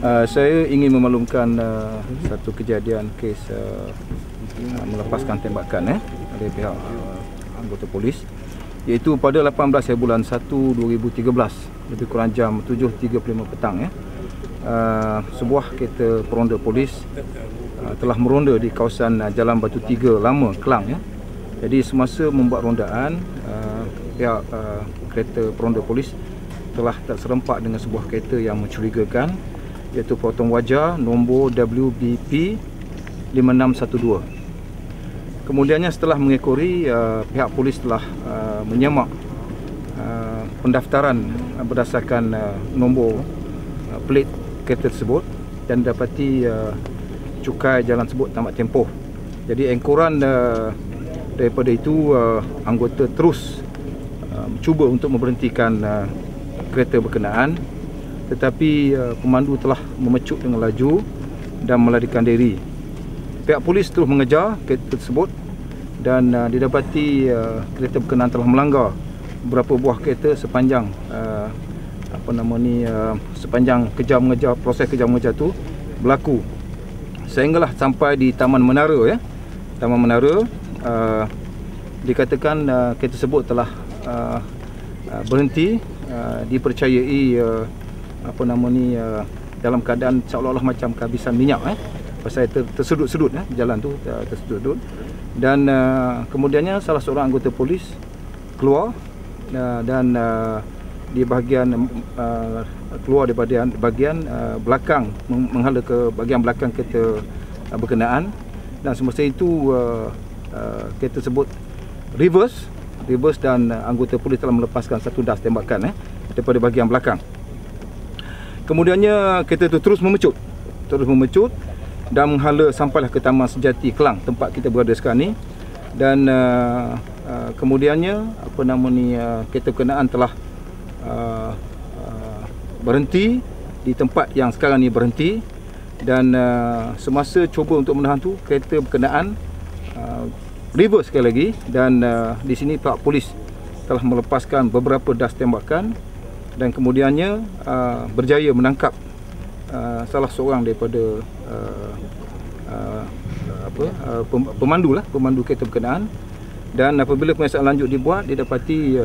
Saya ingin memaklumkan satu kejadian kes melepaskan tembakan dari pihak anggota polis, iaitu pada 18 bulan 1 2013 lebih kurang jam 7.35 petang sebuah kereta peronda polis telah meronda di kawasan Jalan Batu Tiga Lama, Kelang. Jadi semasa membuat rondaan, pihak kereta peronda polis telah terserempak dengan sebuah kereta yang mencurigakan, iaitu potong wajah nombor WBP 5612. Kemudiannya setelah mengekori, pihak polis telah menyemak pendaftaran berdasarkan nombor plate kereta tersebut dan dapati cukai jalan tersebut tamat tempoh. Jadi engkoran daripada itu, anggota terus cuba untuk memberhentikan kereta berkenaan, tetapi pemandu telah memecut dengan laju dan melarikan diri. Pihak polis terus mengejar kereta tersebut dan didapati kereta berkenaan telah melanggar beberapa buah kereta sepanjang sepanjang proses kejar mengejar tu berlaku sehinggalah sampai di Taman Menara. Taman Menara, dikatakan kereta tersebut telah berhenti, dipercayai dalam keadaan seolah-olah macam kehabisan minyak, pasal tersedut-sedut jalan tu tersedut. Dan kemudiannya salah seorang anggota polis keluar dan di bahagian keluar daripada bahagian belakang, menghala ke bahagian belakang kereta berkenaan, dan semasa itu kereta tersebut reverse dan anggota polis telah melepaskan satu das tembakan daripada bahagian belakang. Kemudiannya kereta itu terus memecut dan menghala sampailah ke Taman Sejati Kelang, tempat kita berada sekarang ni. Dan kemudiannya kereta berkenaan telah berhenti di tempat yang sekarang ni berhenti, dan semasa cuba untuk menahan tu, kereta berkenaan reverse sekali lagi, dan di sini pihak polis telah melepaskan beberapa das tembakan dan kemudiannya berjaya menangkap salah seorang daripada pemandu kereta berkenaan. Dan apabila pemeriksaan lanjut dibuat, didapati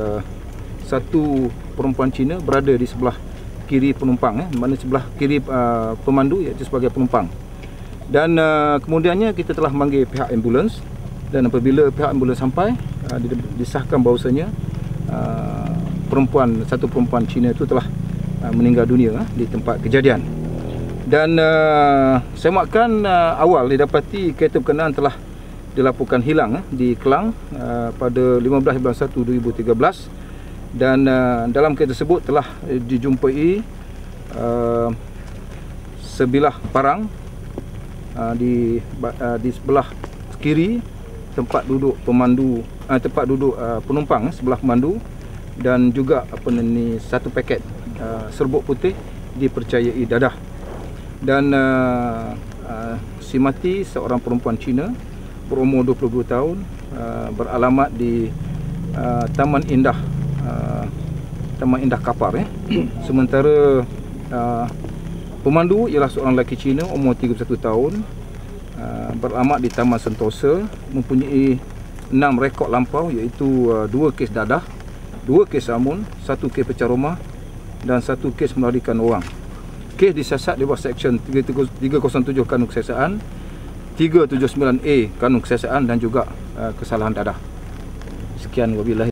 satu perempuan Cina berada di sebelah kiri penumpang, mana sebelah kiri pemandu, iaitu sebagai penumpang. Dan kemudiannya kita telah memanggil pihak ambulans, dan apabila pihak ambulans sampai, disahkan bahawasanya satu perempuan Cina itu telah meninggal dunia di tempat kejadian. Dan semakan awal didapati kereta berkenaan telah dilaporkan hilang di Kelang pada 15 bulan 1 2013, dan dalam kereta tersebut telah dijumpai sebilah parang di sebelah kiri tempat duduk penumpang, sebelah pemandu, dan juga satu paket serbuk putih dipercayai dadah. Dan si mati seorang perempuan Cina berumur 22 tahun, beralamat di Taman Indah Kapar. Sementara pemandu ialah seorang lelaki Cina umur 31 tahun, beralamat di Taman Sentosa, mempunyai 6 rekod lampau, iaitu 2 kes dadah, 2 kes samun, 1 kes pecah rumah dan 1 kes melarikan orang. Kes disiasat di bawah Seksyen 307 Kanun Kesiasaan, 379A Kanun Kesiasaan, dan juga kesalahan dadah. Sekian, wabillahi.